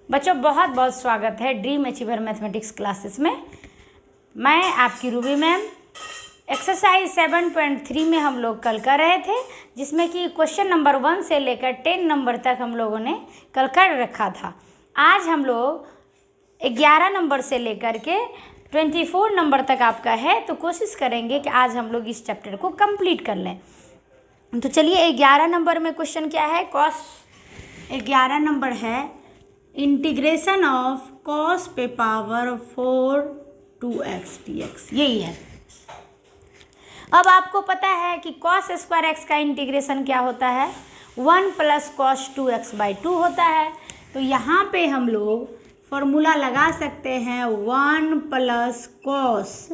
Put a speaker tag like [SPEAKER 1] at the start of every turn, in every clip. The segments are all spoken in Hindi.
[SPEAKER 1] बच्चों बहुत बहुत स्वागत है ड्रीम अचीवर मैथमेटिक्स क्लासेस में। मैं आपकी रूबी मैम। एक्सरसाइज 7.3 में हम लोग कल कर रहे थे, जिसमें कि क्वेश्चन नंबर 1 से लेकर 10 नंबर तक हम लोगों ने कल कर रखा था। आज हम लोग 11 नंबर से लेकर के 24 नंबर तक आपका है, तो कोशिश करेंगे कि आज हम लोग इस चैप्टर को कंप्लीट कर लें। तो चलिए 11 नंबर में क्वेश्चन क्या है। 11 नंबर है इंटीग्रेशन ऑफ कॉस पे पावर 4 2x dx, यही है। अब आपको पता है कि cos स्क्वायर x का इंटीग्रेशन क्या होता है, 1 प्लस cos 2x/2 होता है। तो यहाँ पे हम लोग फॉर्मूला लगा सकते हैं 1 प्लस cos,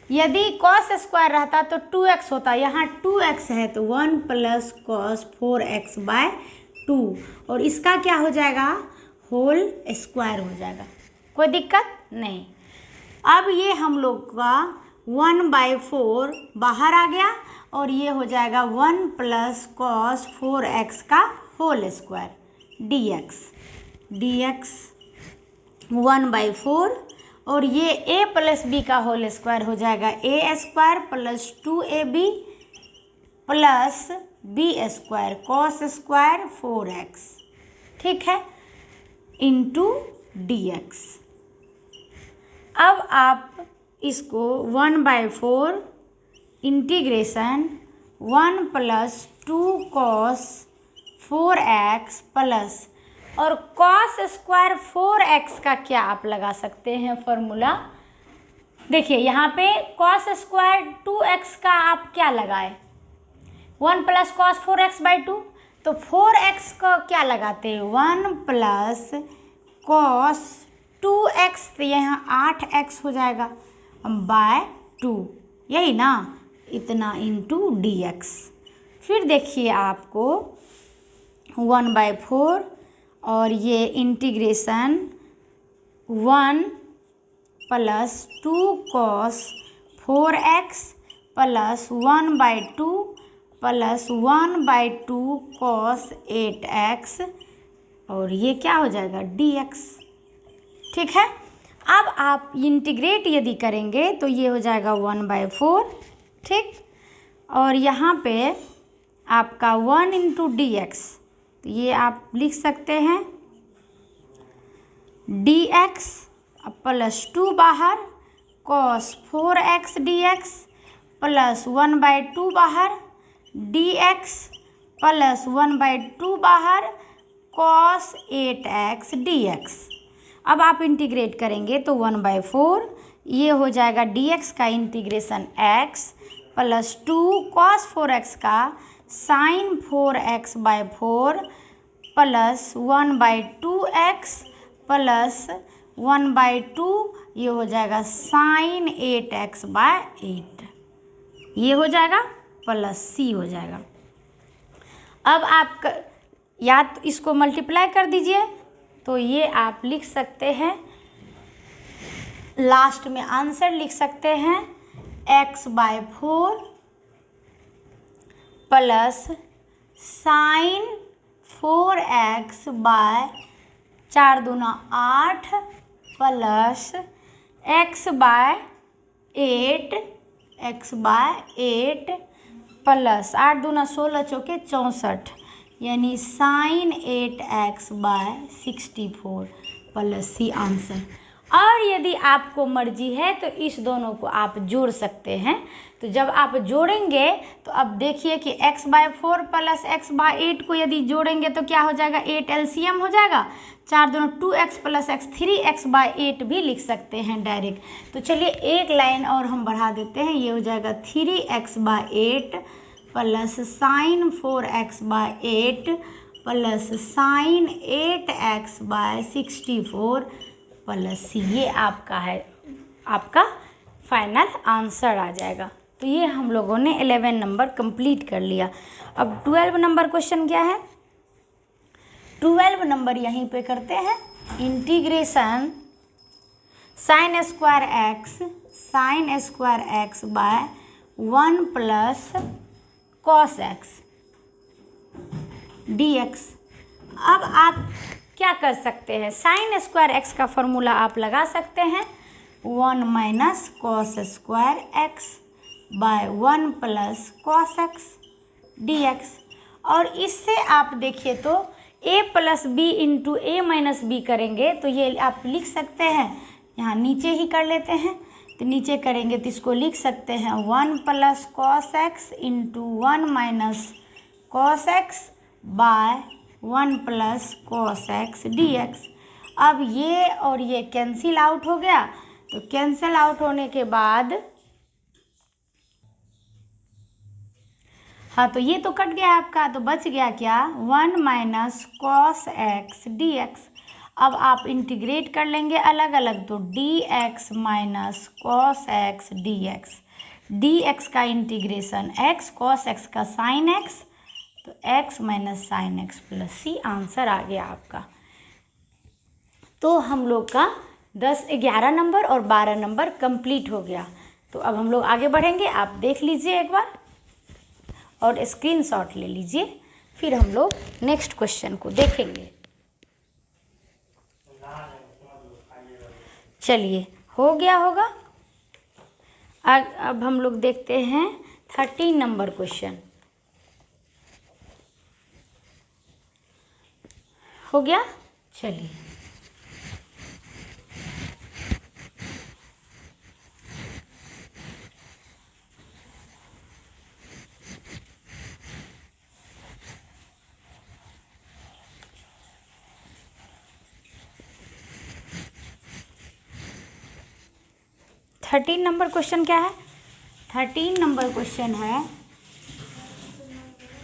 [SPEAKER 1] यदि cos स्क्वायर रहता तो 2x होता, यहाँ 2x है तो 1 प्लस cos 4x/2, और इसका क्या हो जाएगा, होल स्क्वायर हो जाएगा। कोई दिक्कत नहीं। अब ये हम लोग का 1/4 बाहर आ गया और ये हो जाएगा 1 प्लस cos 4x का होल स्क्वायर dx 1/4, और ये a प्लस b का होल स्क्वायर हो जाएगा a square plus 2ab plus b square cos square 4x, ठीक है, इंटू dx। अब आप इसको 1/4 integration 1 plus 2 cos 4x plus, और cos स्क्वायर 4x का क्या आप लगा सकते हैं फॉर्मूला। देखिए यहाँ पे cos स्क्वायर 2x का आप क्या लगाए, 1 प्लस cos 4x/2, तो 4x को क्या लगाते हैं, 1 प्लस cos 2x, तो यहाँ 8x हो जाएगा /2, यही ना, इतना इंटू dx। फिर देखिए आपको 1/4 और ये integration 1 plus 2 cos 4x plus 1/2 plus 1/2 cos 8x, और ये क्या हो जाएगा dx, ठीक है। अब आप इंटीग्रेट यदि करेंगे तो ये हो जाएगा 1/4, ठीक, और यहाँ पे आपका 1 इंटू dx, तो ये आप लिख सकते हैं dx प्लस 2 बाहर cos 4x dx प्लस 1/2 बाहर dx प्लस 1/2 बाहर cos 8x dx। अब आप इंटीग्रेट करेंगे तो 1/4 ये हो जाएगा dx का integration x plus 2 cos 4x का sin 4x/4 plus 1/2x plus 1/2, ये हो जाएगा sin 8x/8, ये हो जाएगा प्लस c हो जाएगा। अब आप या तो इसको मल्टीप्लाई कर दीजिए, तो ये आप लिख सकते हैं, लास्ट में आंसर लिख सकते हैं x/4 प्लस sin 4x/4 दूना 8 प्लस x/8 प्लस 8 दूना 16 चौके 64, यानी sin 8x/64 plus c answer. और यदि आपको मर्जी है तो इस दोनों को आप जोड़ सकते हैं। तो जब आप जोड़ेंगे तो अब देखिए कि x/4 प्लस x/8 को यदि जोड़ेंगे तो क्या हो जाएगा, 8 एलसीएम हो जाएगा, 4 दोनों 2x प्लस x 3x/8 भी लिख सकते हैं डायरेक्ट। तो चलिए एक लाइन और हम बढ़ा देते हैं, ये हो जाएगा 3x/8 plus sin 4x/8 plus sin 8x/64 plus c, ये आपका है, आपका फाइनल आंसर आ जाएगा। तो ये हम लोगों ने 11 नंबर कंप्लीट कर लिया। अब 12 नंबर क्वेश्चन क्या है, 12 नंबर यहीं पे करते हैं। Integration sin square x by 1 plus cos x dx। अब आप क्या कर सकते हैं, साइन स्क्वायर एक्स का फॉर्मूला आप लगा सकते हैं, 1 minus cos square x by 1 plus cos x d x. और इससे आप देखिए तो a plus b into a minus b करेंगे तो ये आप लिख सकते हैं, यहाँ नीचे ही कर लेते हैं, तो नीचे करेंगे तो इसको लिख सकते हैं 1 plus cos x into 1 minus cos x by 1 plus cos x d x. अब ये और ये कैंसिल आउट हो गया, तो कैंसिल आउट होने के बाद हाँ, तो ये तो कट गया आपका, तो बच गया क्या, 1 minus cos x d x. अब आप इंटीग्रेट कर लेंगे अलग अलग, तो d x minus cos x d x. D x का इंटीग्रेशन एक्स, कॉस एक्स का साइन एक्स, तो x minus sine x plus सी आंसर आ गया आपका। तो हम लोग का 10, 11 नंबर और 12 नंबर कंप्लीट हो गया। तो अब हम लोग आगे बढ़ेंगे, आप देख लीजिए एक बार और स्क्रीनशॉट ले लीजिए, फिर हम लोग नेक्स्ट क्वेश्चन को देखेंगे। चलिए, हो गया होगा। अब हम लोग देखते हैं 13 नंबर क्वेश्चन। हो गया, चलिए। थर्टीन नंबर क्वेश्चन क्या है, 13 नंबर क्वेश्चन है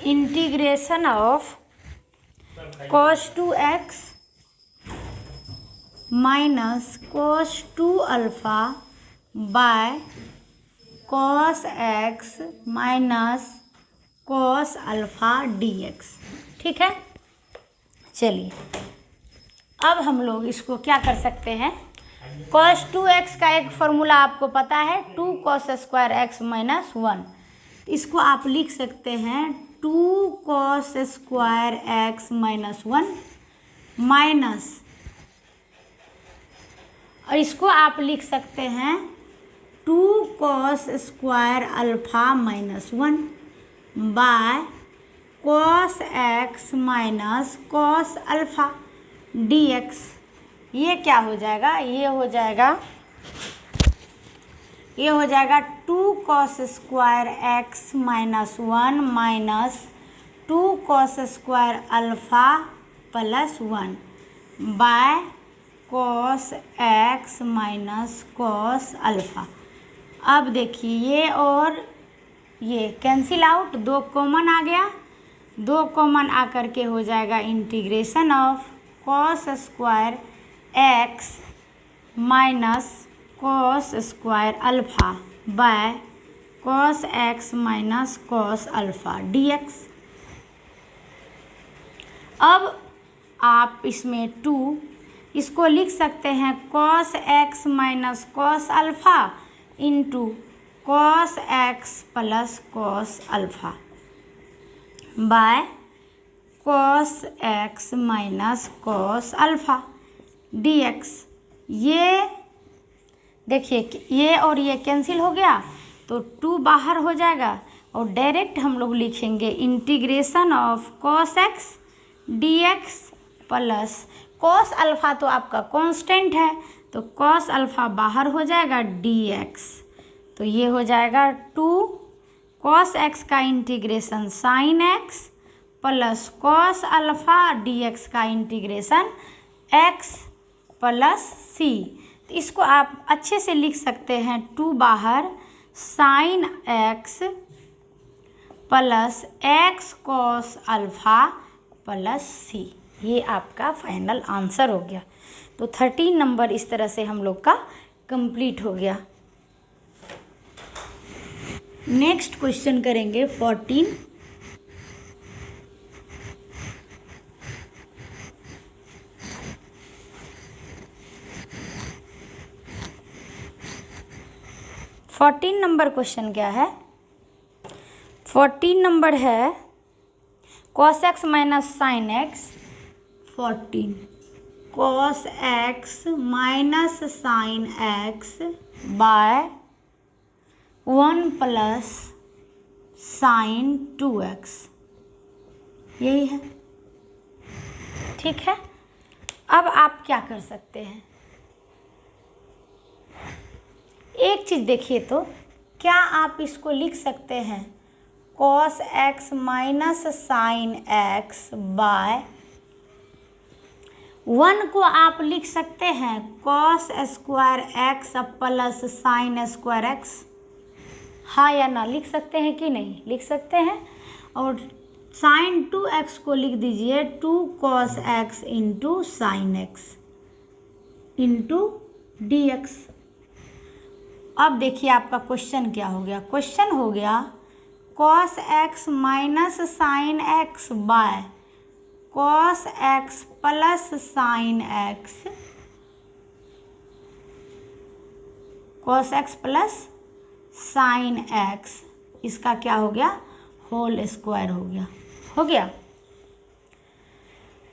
[SPEAKER 1] integration of cos 2x minus cos 2 alpha bye cos x minus cos alpha dx। ठीक है, चलिए अब हम लोग इसको क्या कर सकते हैं, cos 2x का एक फॉर्मूला आपको पता है, 2 cos स्क्वायर x माइनस 1। इसको आप लिख सकते हैं 2 cos square x minus 1 minus, और इसको आप लिख सकते हैं 2 cos square alpha minus 1 by cos x minus cos alpha dx। ये क्या हो जाएगा, ये हो जाएगा 2 cos square x minus 1 minus 2 cos square alpha plus 1 by cos x minus cos alpha. अब देखिए ये और ये कैंसिल आउट, 2 कॉमन आ गया, 2 कॉमन आकर के हो जाएगा integration of cos square x minus cos square alpha bye cos x minus cos alpha dx। अब आप इसमें 2 इसको लिख सकते हैं cos x minus cos alpha into cos x plus cos alpha bye cos x minus cos alpha dx। ये देखिए ये और ये कैंसिल हो गया, तो 2 बाहर हो जाएगा और डायरेक्ट हम लोग लिखेंगे integration of cos x dx plus cos alpha तो आपका कांस्टेंट है, तो cos अल्फ़ा बाहर हो जाएगा dx। तो ये हो जाएगा 2 cos x का integration sin x plus cos alpha dx का इंटीग्रेशन x प्लस c। तो इसको आप अच्छे से लिख सकते हैं 2 बाहर sin x plus x cos alpha plus c। ये आपका फाइनल आंसर हो गया। तो 13 नंबर इस तरह से हम लोग का कंप्लीट हो गया। नेक्स्ट क्वेश्चन करेंगे 14। नंबर क्वेश्चन क्या है, 14 नंबर है cos x minus sine x 14। Cos x minus sine x by 1 plus sine 2x, यही है। ठीक है, अब आप क्या कर सकते हैं, एक चीज़ देखिए तो, क्या आप इसको लिख सकते हैं cos x minus sine x by 1 को आप लिख सकते हैं cos square x plus sine square x, हाँ या ना, लिख सकते हैं कि नहीं, लिख सकते हैं। और साइन 2x को लिख दीजिए 2 cos x into sine x into d x. अब देखिए आपका क्वेश्चन क्या हो गया, क्वेश्चन हो गया cos x minus sine x by cos x plus sine x, cos x plus sine x, इसका क्या हो गया, होल स्क्वायर हो गया, हो गया।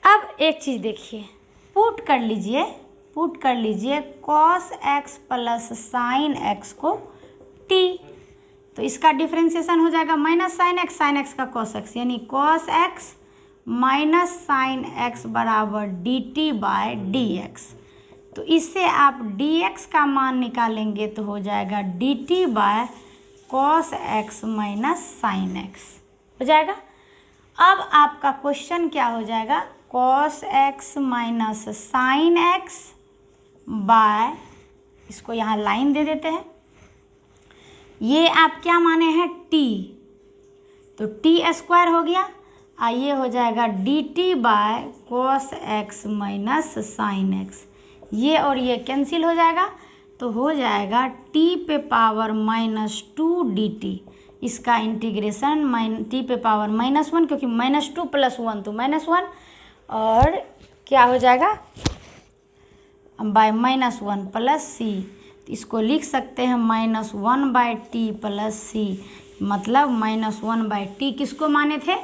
[SPEAKER 1] अब एक चीज़ देखिए, पुट कर लीजिए cos x plus sine x को t, तो इसका डिफ्रेंसिएशन हो जाएगा माइनस साइन एक्स का कॉस एक्स, यानी cos x minus sine x बराबर d t by d x. तो इससे आप डी एक्स का मान निकालेंगे तो हो जाएगा d t by cos x minus sine x हो जाएगा। अब आपका क्वेश्चन क्या हो जाएगा, cos x minus sine x by, इसको यहाँ लाइन दे देते हैं, ये आप क्या माने हैं t, तो टी स्क्वायर हो गया, ये हो जाएगा d t by cos x minus sine x, ये और ये कैंसिल हो जाएगा, तो हो जाएगा t पे पावर -2 डी टी, इसका इंटीग्रेशन t पे पावर -1, क्योंकि -2 + 1 तो -1, और क्या हो जाएगा बाय -1 प्लस c, इसको लिख सकते हैं -1/t प्लस c, मतलब -1/t किसको माने थे,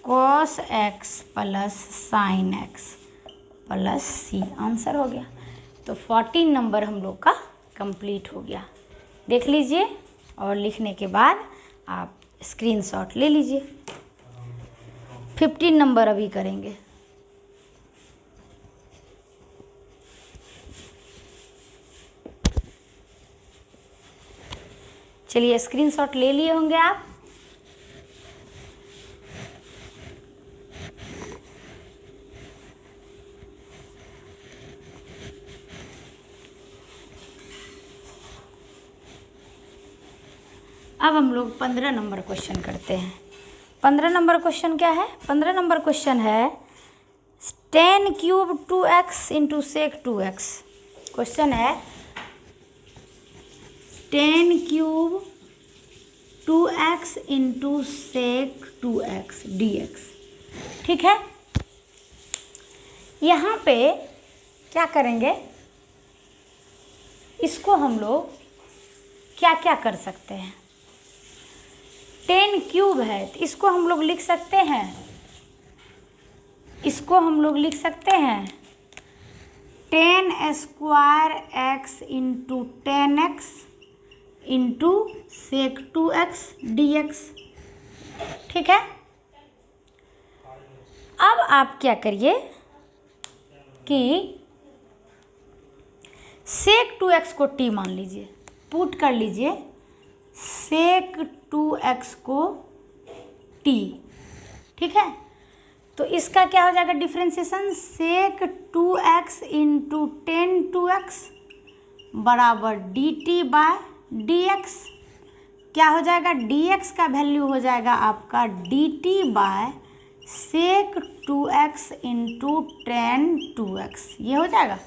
[SPEAKER 1] cos x plus sine x plus c, answer हो गया। तो 14 नंबर हम लोग का कंप्लीट हो गया, देख लीजिए, और लिखने के बाद आप स्क्रीनशॉट ले लीजिए। 15 नंबर अभी करेंगे। चलिए स्क्रीनशॉट ले लिए होंगे आप। अब हम लोग 15 नंबर क्वेश्चन करते हैं। 15 नंबर क्वेश्चन क्या है, 15 नंबर क्वेश्चन है tan cube 2x into sec 2x। Question है tan cube 2x into sec 2x dx। ठीक है, यहाँ पे क्या करेंगे, इसको हम लोग क्या क्या कर सकते हैं, tan क्यूब है तो इसको हम लोग लिख सकते हैं, इसको हम लोग लिख सकते हैं tan square x into tan x into sec 2x dx। ठीक है, अब आप क्या करिए कि सेक 2x को t मान लीजिए, पुट कर लीजिए सेक 2x को t। ठीक है, तो इसका क्या हो जाएगा डिफ्रेंसिएशन, सेक 2x इंटू टेन 2x बराबर d t by d x. क्या हो जाएगा, dx का वैल्यू हो जाएगा आपका d t by sec 2x into tan 2x, ये हो जाएगा।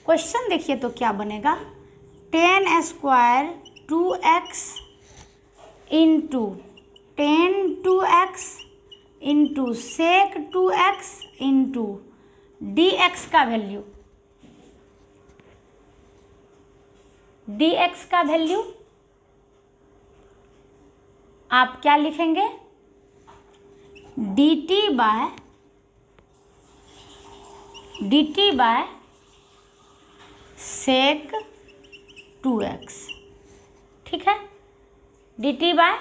[SPEAKER 1] क्वेश्चन देखिए तो क्या बनेगा, tan square 2x into tan 2x into sec 2x into dx का वैल्यू, dx का वैल्यू आप क्या लिखेंगे, dt by d t by sec 2x, ठीक है, d t by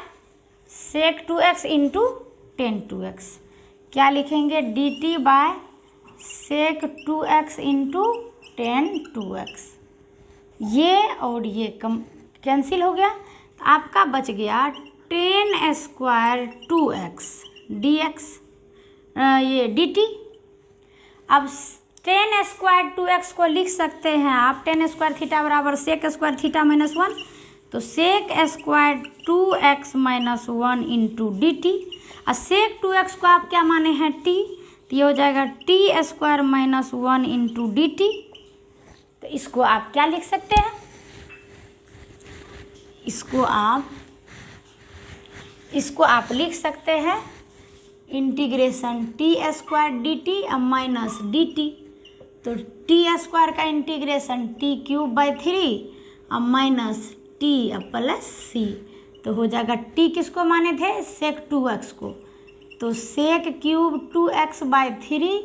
[SPEAKER 1] sec 2x into tan 2x। क्या लिखेंगे? D t by sec 2x into tan 2x। ये और ये कम कैंसिल हो गया, तो आपका बच गया टेन स्क्वायर 2x dx, ये dt। अब टेन स्क्वायर 2x को लिख सकते हैं आप टेन स्क्वायर थीटा बराबर सेक स्क्वायर थीटा माइनस 1, तो sec square 2x minus 1 into d t. और सेक 2x को आप क्या माने हैं? t, तो ये हो जाएगा T square minus 1 into d t. तो इसको आप क्या लिख सकते हैं? इसको आप लिख सकते हैं integration t square d t minus d t. तो टी स्क्वायर का integration t cube by 3 minus t plus C. तो हो जाएगा टी किसको माने थे? सेक 2x को, तो sec cube 2x by 3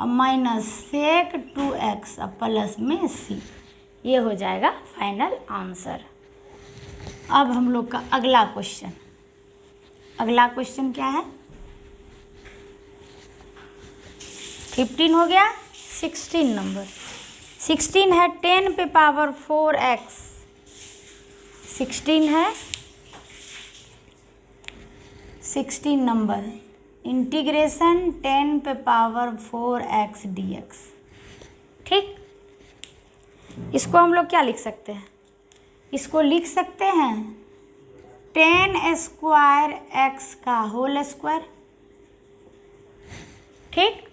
[SPEAKER 1] minus sec 2x plus में सी। ये हो जाएगा फाइनल आंसर। अब हम लोग का अगला क्वेश्चन क्या है? 15 हो गया, 16 नंबर। 16 है 10 पे पावर 4x। 16 है 16 नंबर, इंटीग्रेशन 10 पे पावर 4x dx, ठीक। इसको हम लोग क्या लिख सकते हैं? इसको लिख सकते हैं 10 स्क्वायर x का होल स्क्वायर, ठीक।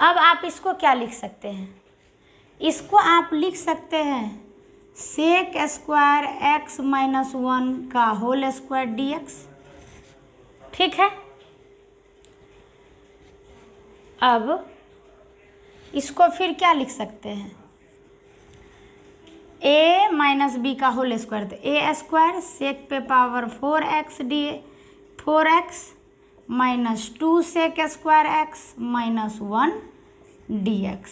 [SPEAKER 1] अब आप इसको क्या लिख सकते हैं? इसको आप लिख सकते हैं सेक स्क्वायर x माइनस 1 का होल स्क्वायर dx, ठीक है। अब इसको फिर क्या लिख सकते हैं? a माइनस बी का होल स्क्वायर, तो ए स्क्वायर सेक पे power 4x minus 2 sec square x minus 1 dx।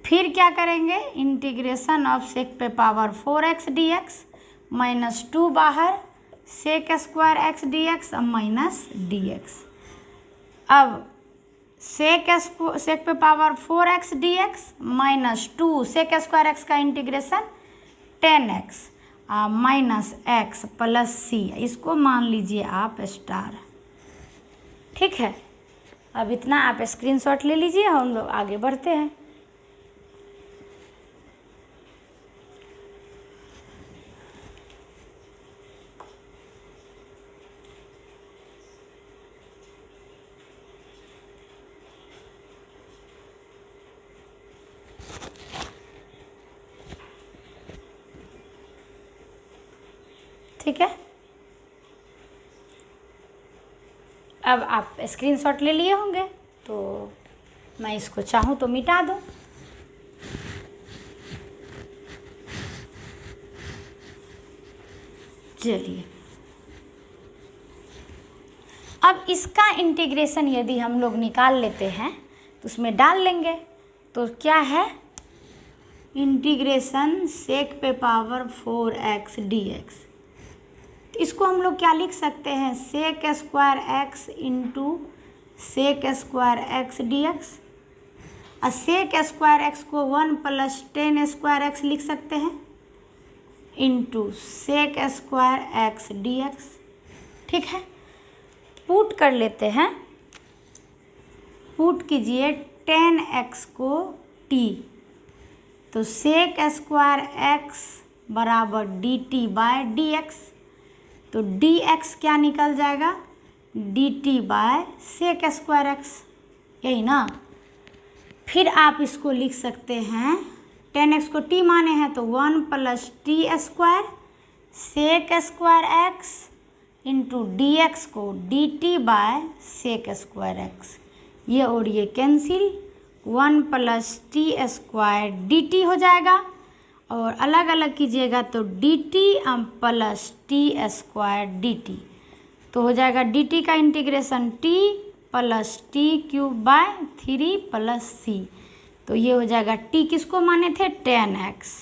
[SPEAKER 1] फिर क्या करेंगे? इंटीग्रेशन ऑफ सेक पे पावर 4x dx माइनस 2 बाहर sec square x dx minus dx। अब सेक पे power 4x dx minus 2 sec square x का integration 10x minus x plus C, इसको मान लीजिए आप स्टार, ठीक है। अब इतना आप स्क्रीनशॉट ले लीजिए, हम लोग आगे बढ़ते हैं। ठीक है, अब आप स्क्रीनशॉट ले लिए होंगे, तो मैं इसको चाहूँ तो मिटा दूँ। चलिए, अब इसका इंटीग्रेशन यदि हम लोग निकाल लेते हैं तो उसमें डाल लेंगे, तो क्या है? इंटीग्रेशन सेक पे पावर 4x dx। इसको हम लोग क्या लिख सकते हैं? Sec square x into sec square x dx। और सेक स्क्वायर x को 1 प्लस 10 स्क्वायर x लिख सकते हैं into sec square x dx, ठीक है। पुट कर लेते हैं, पुट कीजिए 10x को t, तो सेक स्क्वायर x बराबर dt बाय dx। तो dx क्या निकल जाएगा? dt by sec square x, यही ना। फिर आप इसको लिख सकते हैं 10x को t माने हैं तो 1 plus t square sec square x into dx को dt by sec square x। ये और ये cancel, 1 plus t square dt हो जाएगा, और अलग अलग कीजिएगा तो dt plus t square dt। तो हो जाएगा dt का integration t plus t cube by 3 plus C. तो ये हो जाएगा t किसको माने थे 10x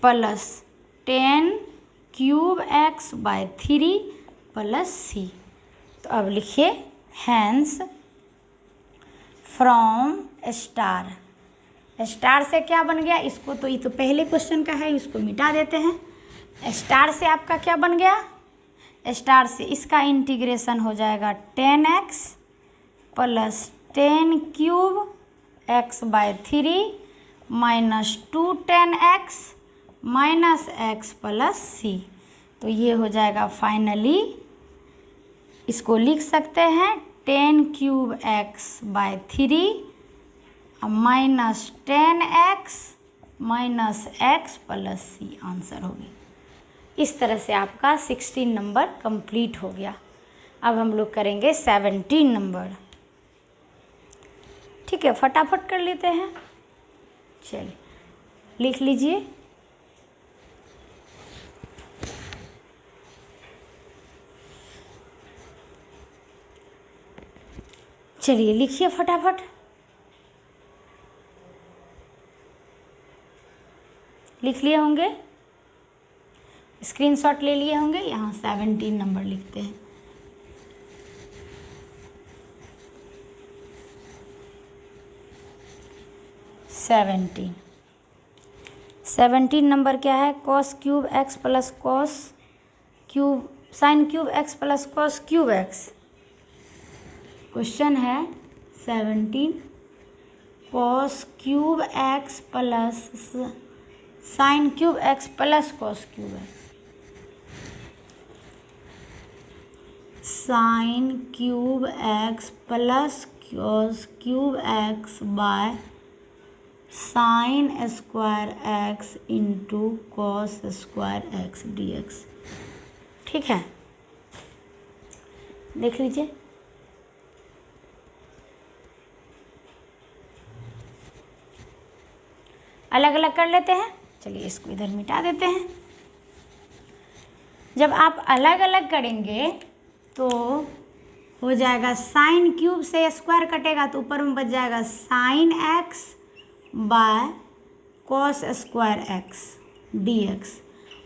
[SPEAKER 1] plus 10 cube x by 3 plus C. तो अब लिखिए हैंस फ्रॉम स्टार। स्टार से क्या बन गया, इसको तो ये तो पहले क्वेश्चन का है, इसको मिटा देते हैं। स्टार से आपका क्या बन गया, स्टार से इसका इंटीग्रेशन हो जाएगा 10x plus 10 cube x by 3 minus 2 10x minus x plus C. तो ये हो जाएगा फाइनली, इसको लिख सकते हैं 10 cube x by 3 minus 10x minus x plus C answer होगी। इस तरह से आपका 16 नंबर कंप्लीट हो गया। अब हम लोग करेंगे 17 नंबर। ठीक है, फटाफट कर लेते हैं। चलिए लिख लीजिए। चलिए लिखिए फटाफट। लिख लिए होंगे, स्क्रीनशॉट ले लिए होंगे। यहाँ 17 नंबर लिखते हैं। सेवनटीन नंबर क्या है, cos cube x plus cos cube sine cube x plus cos cube x. Question है 17 cos cube x plus sine cube x plus cos cube x. Sine cube x plus cos cube x by sine square x into cos square x d x. ठीक है, देख लीजिए। अलग अलग कर लेते हैं। चलिए इसको इधर मिटा देते हैं। जब आप अलग अलग करेंगे तो हो जाएगा साइन क्यूब से स्क्वायर कटेगा तो ऊपर में बच जाएगा sine x by cos square x d x.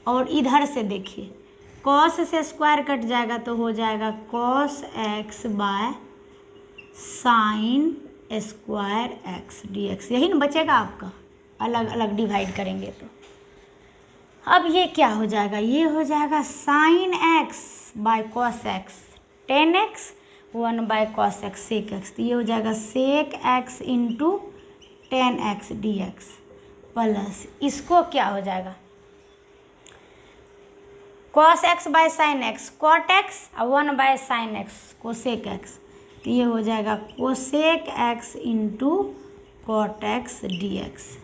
[SPEAKER 1] और इधर से देखिए कॉस से स्क्वायर कट जाएगा तो हो जाएगा cos x by sine square x d x. यही ना बचेगा आपका, अलग अलग डिवाइड करेंगे तो। अब ये क्या हो जाएगा, ये हो जाएगा sine x by cos x 10x 1 by cos x sec x. तो ये हो जाएगा sec x into 10x d x plus इसको क्या हो जाएगा cos x by sine x cot x और 1 by sine x cosec x. तो ये हो जाएगा cosec x into cot x d x.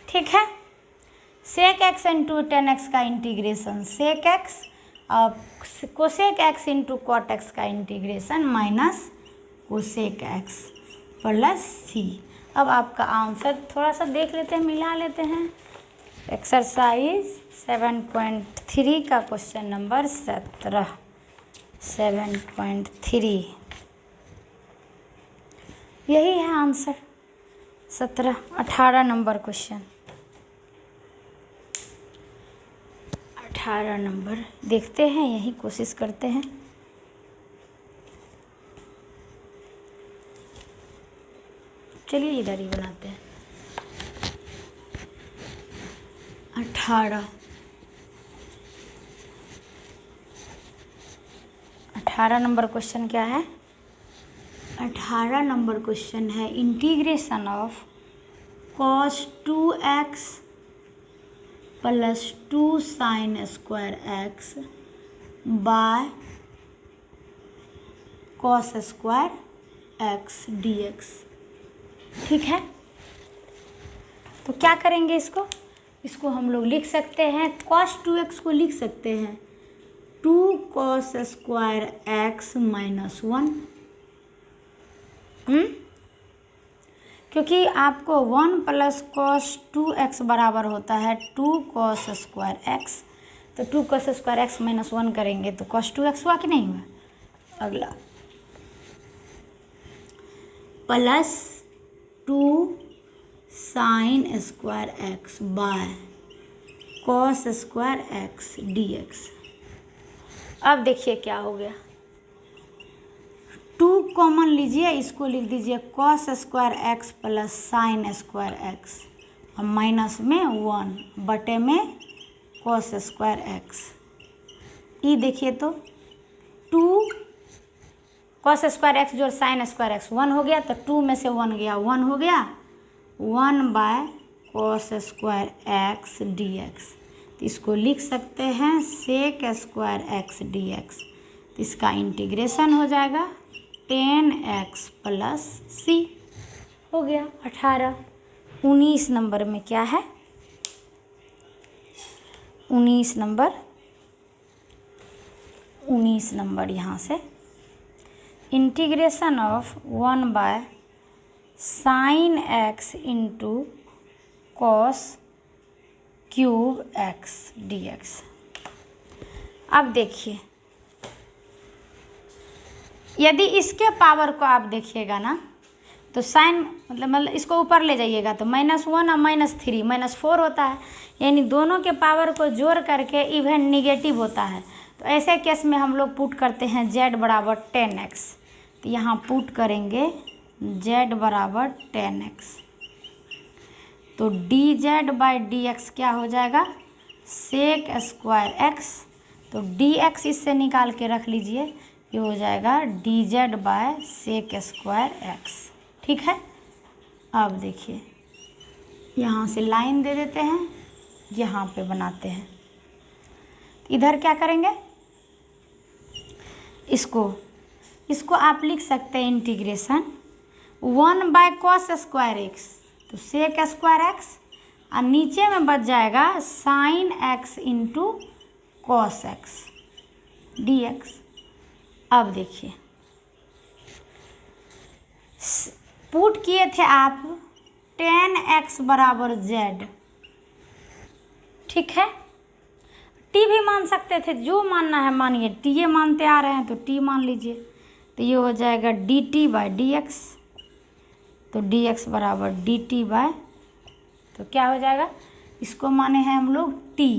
[SPEAKER 1] ठीक है, सेक एक्स इंटू 10x का इंटीग्रेशन सेक एक्स और cosec x into cot x का integration minus cosec x plus C. अब आपका आंसर थोड़ा सा देख लेते हैं, मिला लेते हैं। एक्सरसाइज 7.3 का क्वेश्चन नंबर 17 7.3 यही है आंसर। 18 नंबर क्वेश्चन, 18 नंबर देखते हैं, यही कोशिश करते हैं। चलिए इधर ही बनाते हैं। 18 नंबर क्वेश्चन क्या है, 18 नंबर क्वेश्चन है integration of cos 2x plus 2 sign square x by cos square x d x. ठीक है, तो क्या करेंगे इसको हम लोग लिख सकते हैं cos 2x को लिख सकते हैं 2 cos स्क्वायर एक्स माइनस 1। क्योंकि आपको 1 प्लस cos 2x बराबर होता है 2 cos स्क्वायर एक्स। तो 2 cos स्क्वायर एक्स माइनस 1 करेंगे तो cos 2x हुआ कि नहीं हुआ। अगला plus 2 sin square x by cos square x dx। अब देखिए क्या हो गया, 2 कॉमन लीजिए, इसको लिख दीजिए cos square x plus sine square x और माइनस में 1 बटे में cos स्क्वायर एक्स। ई देखिए तो 2 cos स्क्वायर एक्स जो साइन स्क्वायर एक्स 1 हो गया, तो 2 में से 1 गया 1 हो गया, 1 by cos square x dx। तो इसको लिख सकते हैं sec स्क्वायर एक्स dx। तो इसका इंटीग्रेशन हो जाएगा 10x प्लस c हो गया 18। 19 नंबर में क्या है, 19 नंबर यहाँ से integration of 1 by sine x into cos cube x dx। अब देखिए, यदि इसके पावर को आप देखिएगा ना तो साइन मतलब इसको ऊपर ले जाइएगा तो -1 और -3 -4 होता है, यानी दोनों के पावर को जोड़ करके इवन निगेटिव होता है। तो ऐसे केस में हम लोग पुट करते हैं z बराबर 10x। तो यहाँ पुट करेंगे z बराबर 10x, तो dz बाई dx क्या हो जाएगा sec स्क्वायर x। तो dx इससे निकाल के रख लीजिए, ये हो जाएगा dz by sec square x। ठीक है। अब देखिए यहाँ से लाइन दे देते हैं, यहाँ पे बनाते हैं। इधर क्या करेंगे, इसको आप लिख सकते हैं integration 1 by cos square x, तो sec स्क्वायर एक्स, और नीचे में बच जाएगा sine x into cos x dx। अब देखिए पुट किए थे आप 10x बराबर z, ठीक है। t भी मान सकते थे, जो मानना है मानिए, t ये मानते आ रहे हैं तो t मान लीजिए। तो ये हो जाएगा dt बाय dx, तो dx बराबर dt बाय, तो क्या हो जाएगा, इसको माने हैं हम लोग t,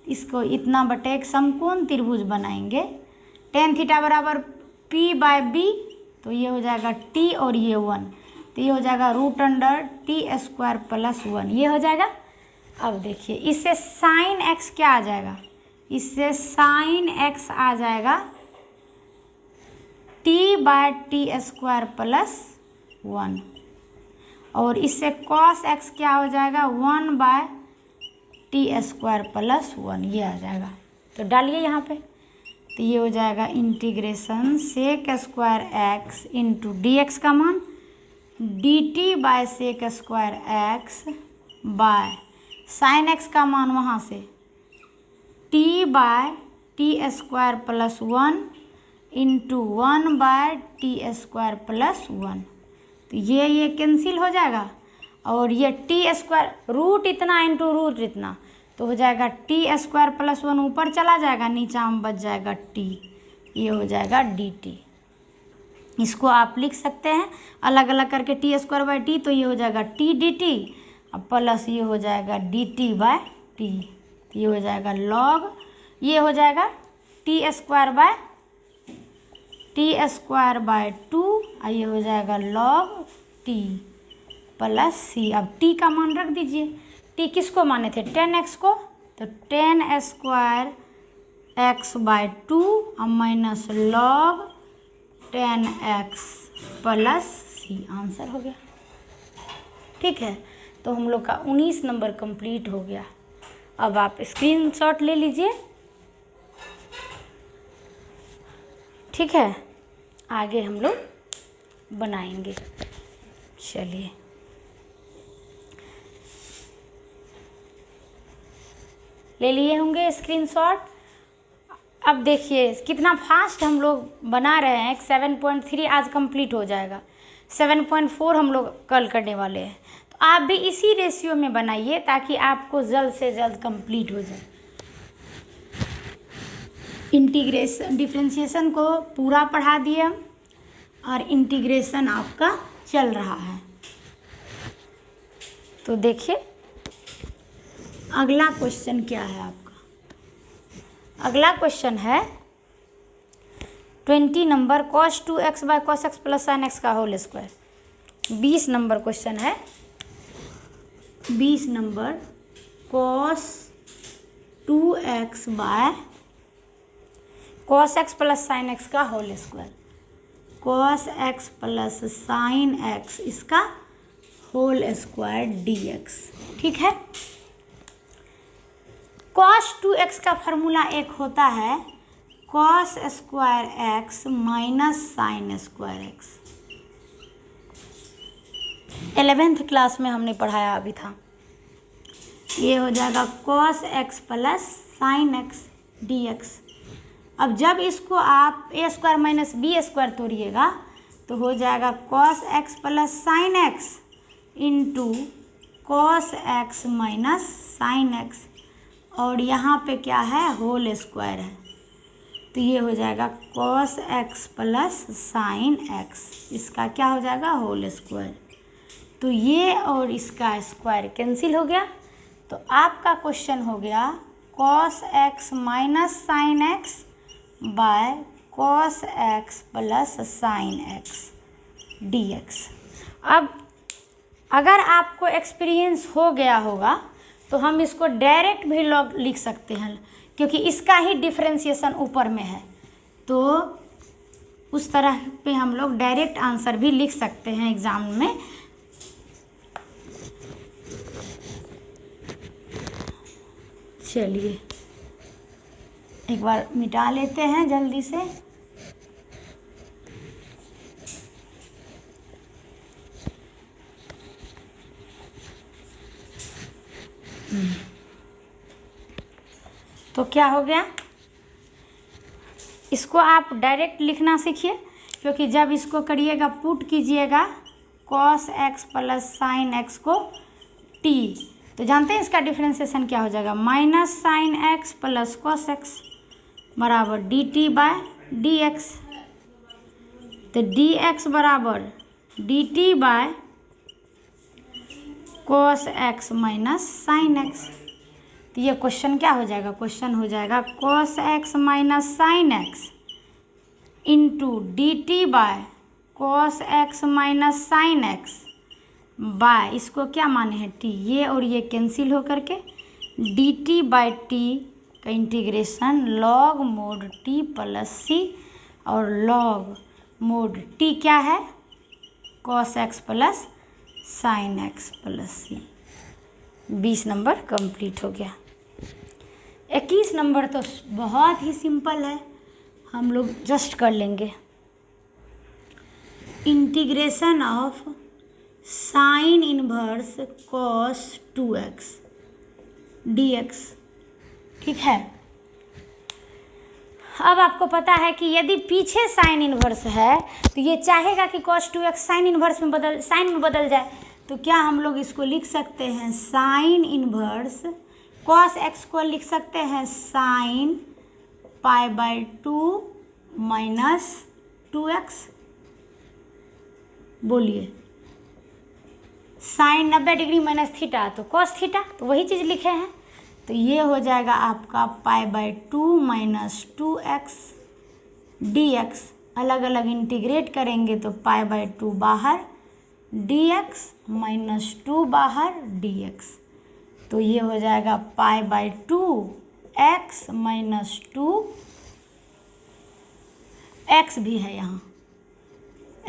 [SPEAKER 1] इसको इतना बटे एक समकोण त्रिभुज बनाएंगे। tan थीटा बराबर p बाय b, तो ये हो जाएगा t और ये 1, तो ये हो जाएगा √t स्क्वायर प्लस 1, ये हो जाएगा। अब देखिए इससे साइन x क्या आ जाएगा, इससे साइन x आ जाएगा t by t square plus 1, और इससे cos x क्या हो जाएगा 1 बाय टी स्क्वायर प्लस 1, ये आ जाएगा। तो डालिए यहाँ पे, तो ये हो जाएगा integration sec square x into d x का मान dt by sec square x by sine x का मान वहाँ से t by t square plus 1 into 1 by t square plus 1। तो ये कैंसिल हो जाएगा, और ये टी स्क्वायर रूट इतना इंटू रूट इतना, तो हो जाएगा टी स्क्वायर प्लस 1 ऊपर चला जाएगा, नीचा में बच जाएगा टी, ये हो जाएगा dt। इसको आप लिख सकते हैं अलग अलग करके टी स्क्वायर बाई टी, तो ये हो जाएगा टी dt, और प्लस ये हो जाएगा dt बाय टी, तो ये हो जाएगा लॉग, ये हो जाएगा टी स्क्वायर बाय 2, और ये हो जाएगा लॉग टी प्लस सी। अब टी का मान रख दीजिए, टी किसको माने थे 10x को, तो 10 स्क्वायर एक्स बाय 2 और माइनस लॉग 10x प्लस सी, आंसर हो गया। ठीक है, तो हम लोग का 19 नंबर कंप्लीट हो गया। अब आप स्क्रीनशॉट ले लीजिए, ठीक है, आगे हम लोग बनाएंगे। चलिए ले लिए होंगे स्क्रीनशॉट। अब देखिए कितना फास्ट हम लोग बना रहे हैं। 7.3 आज कंप्लीट हो जाएगा, 7.4 हम लोग कल करने वाले हैं। तो आप भी इसी रेशियो में बनाइए ताकि आपको जल्द से जल्द कंप्लीट हो जाए। इंटीग्रेशन डिफरेंशिएशन को पूरा पढ़ा दिए हम और इंटीग्रेशन आपका चल रहा है। तो देखिए अगला क्वेश्चन क्या है आपका। अगला क्वेश्चन है 20 number cos 2x by cos x plus sin x का होल स्क्वायर। 20 नंबर क्वेश्चन है। 20 number cos 2x by cos x plus sin x का whole square. cos x plus sin x इसका होल स्क्वायर dx। ठीक है। cos 2x का फॉर्मूला एक होता है cos square x minus sine square x। 11th class में हमने पढ़ाया अभी था। ये हो जाएगा cos x plus sine x dx। अब जब इसको आप a square minus b square तोड़िएगा तो हो जाएगा cos x plus sine x into cos x minus sine x, और यहाँ पे क्या है होल स्क्वायर है तो ये हो जाएगा cos x plus sine x, इसका क्या हो जाएगा होल स्क्वायर। तो ये और इसका स्क्वायर कैंसिल हो गया। तो आपका क्वेश्चन हो गया cos x minus sine x by cos x plus sine x dx। अब अगर आपको एक्सपीरियंस हो गया होगा तो हम इसको डायरेक्ट भी लिख सकते हैं, क्योंकि इसका ही डिफरेंशिएशन ऊपर में है तो उस तरह पे हम लोग डायरेक्ट आंसर भी लिख सकते हैं एग्ज़ाम में। चलिए एक बार मिटा लेते हैं जल्दी से। तो क्या हो गया, इसको आप डायरेक्ट लिखना सीखिए, क्योंकि जब इसको करिएगा पुट कीजिएगा cos x plus sine x को t, तो जानते हैं इसका डिफरेंशिएशन क्या हो जाएगा minus sine x plus cos x बराबर dt बाय dx। तो dx बराबर dt by cos x minus sine x। तो ये क्वेश्चन क्या हो जाएगा, क्वेश्चन हो जाएगा cos x minus sine x into d t by cos x minus sine x by, इसको क्या माने हैं t, ये और ये कैंसिल हो करके डी टी बाई टी का integration log mod t plus C, और लॉग मोड t क्या है cos x plus sine x plus C. 20 number complete हो गया। 21 नंबर तो बहुत ही सिंपल है, हम लोग जस्ट कर लेंगे। Integration of sine inverse cos 2x dx। ठीक है। अब आपको पता है कि यदि पीछे साइन इनवर्स है तो ये चाहेगा कि cos 2x साइन इनवर्स में साइन में बदल जाए, तो क्या हम लोग इसको लिख सकते हैं साइन इनवर्स cos x को लिख सकते हैं sine pi by 2 minus 2x। बोलिए साइन 90 डिग्री माइनस थीटा तो cos थीटा, तो वही चीज़ लिखे हैं। तो ये हो जाएगा आपका पाई बाई 2 माइनस 2x dx। अलग अलग इंटीग्रेट करेंगे तो पाई बाई 2 बाहर dx माइनस 2 बाहर dx। तो ये हो जाएगा pi by 2 x minus 2 x भी है यहाँ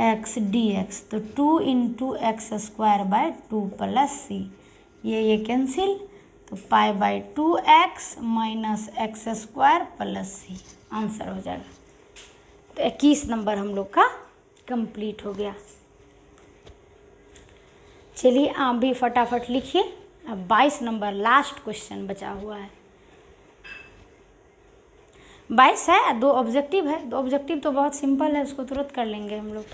[SPEAKER 1] x dx, तो 2 into x square by 2 plus C, ये कैंसिल, तो pi by 2x minus x square plus C answer हो जाएगा। तो 21 नंबर हम लोग का कंप्लीट हो गया। चलिए आप भी फटाफट लिखिए। अब 22 नंबर लास्ट क्वेश्चन बचा हुआ है। 22 है, 2 ऑब्जेक्टिव है। 2 ऑब्जेक्टिव तो बहुत सिंपल है, उसको तुरंत कर लेंगे हम लोग।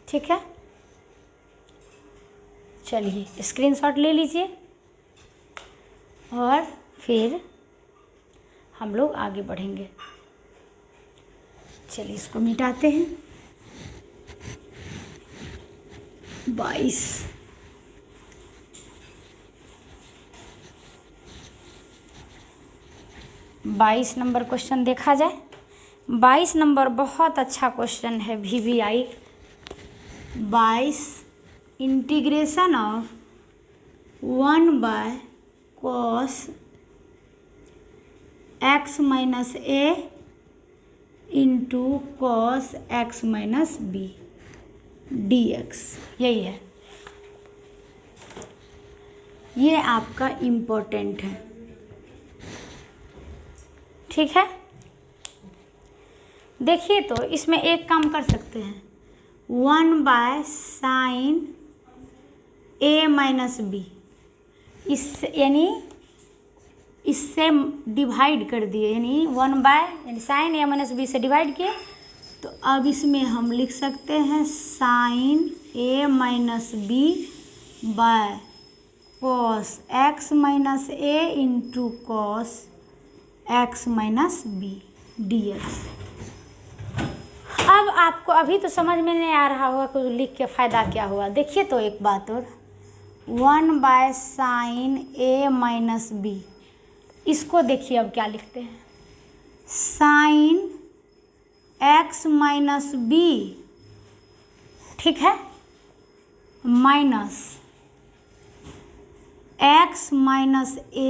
[SPEAKER 1] ठीक है, चलिए स्क्रीनशॉट ले लीजिए। और फिर हम लोग आगे बढ़ेंगे। चलिए इसको मिटाते हैं। 22 नंबर क्वेश्चन देखा जाए। 22 नंबर बहुत अच्छा क्वेश्चन है VVI 22। Integration of 1/cos x - a into cos x - b dx, यही है। ये आपका इम्पोर्टेंट है, ठीक है। देखिए तो इसमें एक काम कर सकते हैं, 1/sin a - b, इस यानी इससे डिवाइड कर दिए, यानी 1 साइन a - b से डिवाइड किए। तो अब इसमें हम लिख सकते हैं sine a - b by cos x - a into cos x - b dx। अब आपको अभी तो समझ में नहीं आ रहा होगा कि लिख के फ़ायदा क्या हुआ। देखिए तो एक बात और, 1/sin a - b, इसको देखिए अब क्या लिखते हैं, साइन x - b, ठीक है, माइनस x - a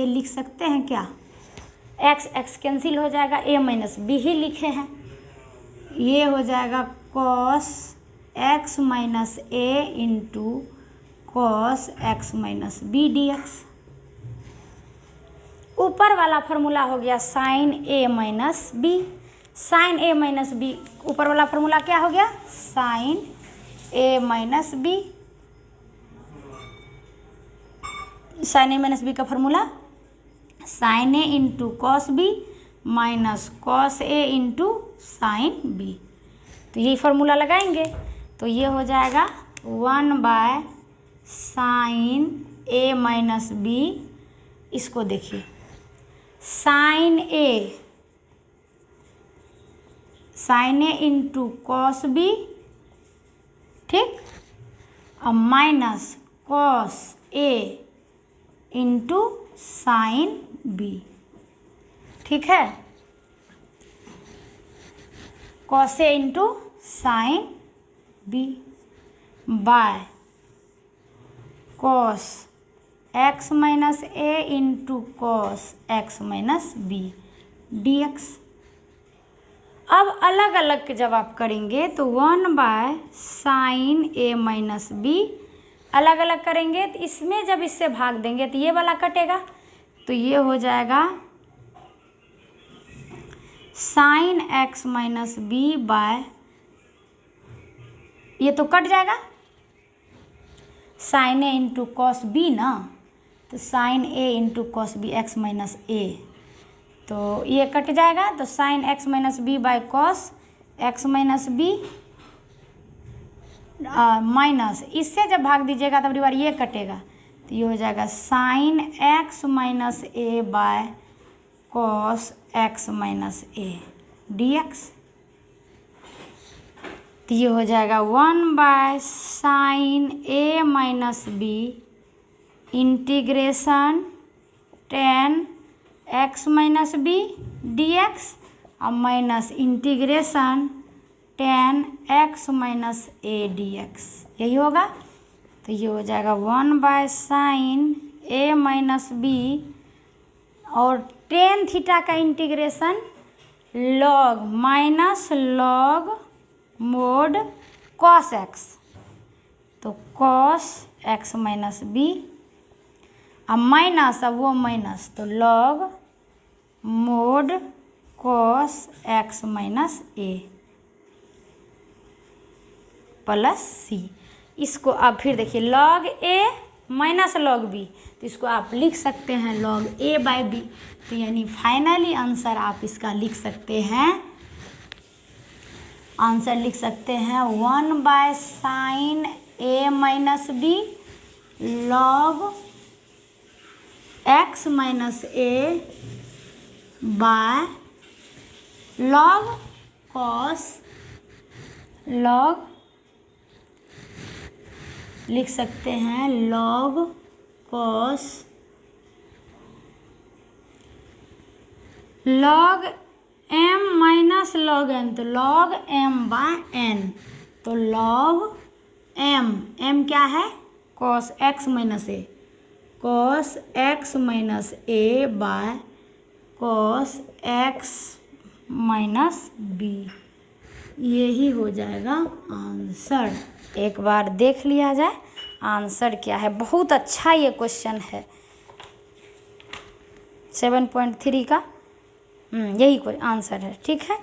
[SPEAKER 1] लिख सकते हैं क्या, x कैंसिल हो जाएगा, a - b ही लिखे हैं, ये हो जाएगा cos x - a into cos x - b dx। ऊपर वाला फार्मूला हो गया sine a - b, sine a - b, ऊपर वाला फार्मूला क्या हो गया, sine a - b, sine a - b का formula sine a into cos b minus cos a into sine b। तो यही फार्मूला लगाएंगे तो ये हो जाएगा 1/sin a - b। इसको देखिए, sine a into cos b, ठीक, और minus cos a into sine b, ठीक है, cos a into sine b by cos x - a into cos x - b dx। अब अलग अलग के जब आप करेंगे तो 1/sin a - b अलग अलग करेंगे, तो इसमें जब इससे भाग देंगे तो ये वाला कटेगा, तो ये हो जाएगा साइन x - b बाय, ये तो कट जाएगा, sine a into cos b ना, तो sine a into cos b x - a, तो ये कट जाएगा, तो sine x - b by cos x - b minus, इससे जब भाग दीजिएगा तब बार ये कटेगा, तो ये हो जाएगा sine x - a by cos x - a dx। तो ये हो जाएगा 1/sin a - b integration tan x - b dx और minus integration tan x - a dx, यही होगा। तो ये हो जाएगा 1/sin a - b और tan थीटा का integration log minus log mode cos x, तो cos x - b अब माइनस, अब वो माइनस, तो log mode cos x - a plus c। इसको आप फिर देखिए log a minus log b, तो इसको आप लिख सकते हैं log a/b। तो यानी फाइनली आंसर आप इसका लिख सकते हैं, आंसर लिख सकते हैं 1/sin a - b log x minus a by log cos, log लिख सकते हैं log cos log m minus log n, तो लॉग एम बाय एन, तो लॉग एम क्या है cos x minus a, cos x minus a by cos x minus b, यही हो जाएगा आंसर। एक बार देख लिया जाए आंसर क्या है। बहुत अच्छा ये क्वेश्चन है 7.3 का, यही कोई आंसर है। ठीक है,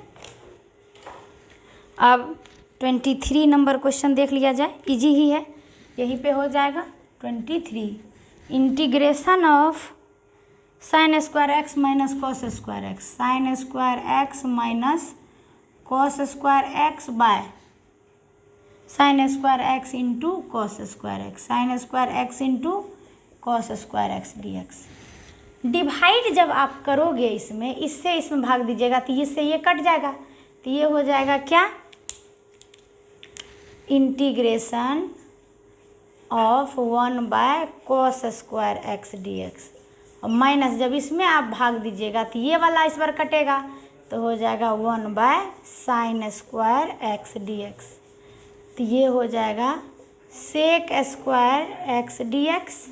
[SPEAKER 1] अब 23 नंबर क्वेश्चन देख लिया जाए, इजी ही है, यहीं पे हो जाएगा। 23 integration of sine square x minus cos square x, sign square x minus cos square x by sine square x into cos square x, sign square x into cos square x d x. Divide जब आप करोगे इसमें, इससे इसमें भाग दीजिएगा तो इससे ये कट जाएगा, तो ये हो जाएगा क्या, integration of 1 by cos square x d x, और माइनस जब इसमें आप भाग दीजिएगा तो ये वाला इस बार कटेगा, तो हो जाएगा 1 by sine square x d x, तो ये हो जाएगा sec square x d x,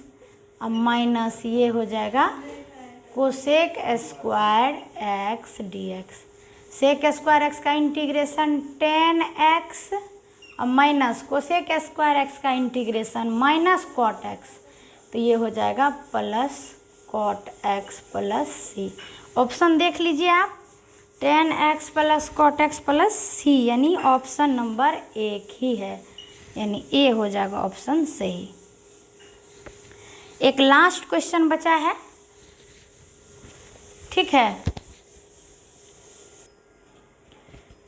[SPEAKER 1] और माइनस ये हो जाएगा cosec square x d x. Sec square x का इंटीग्रेशन 10x और माइनस कोसेक स्क्वायर एक्स का इंटीग्रेशन माइनस कॉट एक्स, तो ये हो जाएगा plus cot x plus C. Option देख लीजिए आप, 10x plus cot x plus C, यानी ऑप्शन नंबर 1 ही है, यानी ए हो जाएगा ऑप्शन सही। एक लास्ट क्वेश्चन बचा है, ठीक है।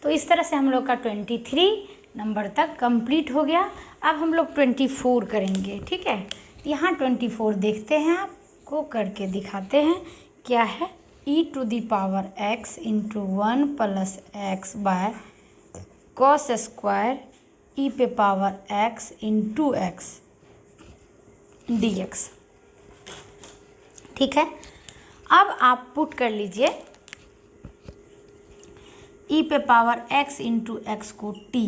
[SPEAKER 1] तो इस तरह से हम लोग का 23 नंबर तक कंप्लीट हो गया। अब हम लोग 24 करेंगे, ठीक है। यहाँ 24 देखते हैं, आपको करके दिखाते हैं क्या है। e to the power x into 1 plus x by cos square e पे power x into x d x, ठीक है। अब आप पुट कर लीजिए e पे पावर x इंटू एक्स को t,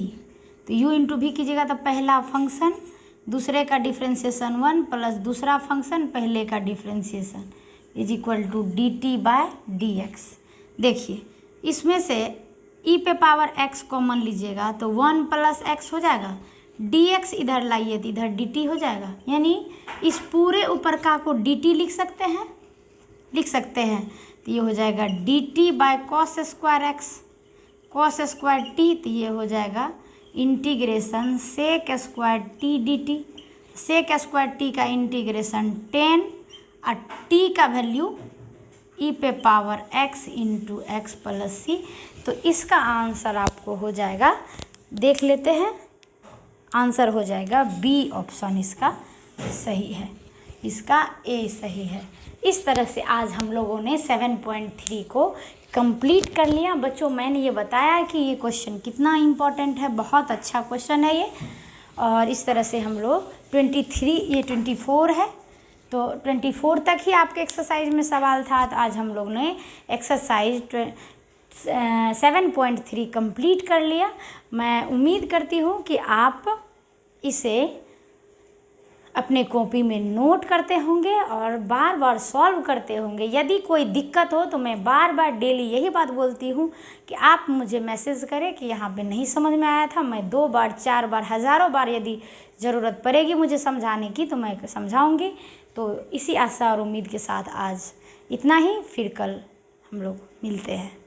[SPEAKER 1] तो u इंटू भी कीजिएगा तो पहला फंक्शन दूसरे का डिफ्रेंशिएशन 1 प्लस दूसरा फंक्शन पहले का differentiation is equal to d t by d x. देखिए इसमें से e पे पावर x कॉमन लीजिएगा तो 1 प्लस एक्स हो जाएगा, dx इधर लाइए तो इधर dt हो जाएगा, यानी इस पूरे ऊपर का को dt लिख सकते हैं, तो ये हो जाएगा dt by cos square x, cos square t, तो ये हो जाएगा integration sec square t d t, sec square t का इंटीग्रेशन 10 और टी का वैल्यू e पे power x into x plus C. तो इसका आंसर आपको हो जाएगा, देख लेते हैं, आंसर हो जाएगा बी ऑप्शन इसका सही है, इसका ए सही है। इस तरह से आज हम लोगों ने 7.3 को कंप्लीट कर लिया। बच्चों मैंने ये बताया कि ये क्वेश्चन कितना इम्पोर्टेंट है, बहुत अच्छा क्वेश्चन है ये। और इस तरह से हम लोग 23, ये 24 है, तो 24 तक ही आपके एक्सरसाइज में सवाल था। तो आज हम लोग ने एक्सरसाइज 7.3 कंप्लीट कर लिया। मैं उम्मीद करती हूँ कि आप इसे अपने कॉपी में नोट करते होंगे और बार बार सॉल्व करते होंगे। यदि कोई दिक्कत हो तो मैं बार बार डेली यही बात बोलती हूँ कि आप मुझे मैसेज करें कि यहाँ पे नहीं समझ में आया था। मैं 2 बार 4 बार हज़ारों बार यदि ज़रूरत पड़ेगी मुझे समझाने की तो मैं समझाऊँगी। तो इसी आशा और उम्मीद के साथ आज इतना ही, फिर कल हम लोग मिलते हैं।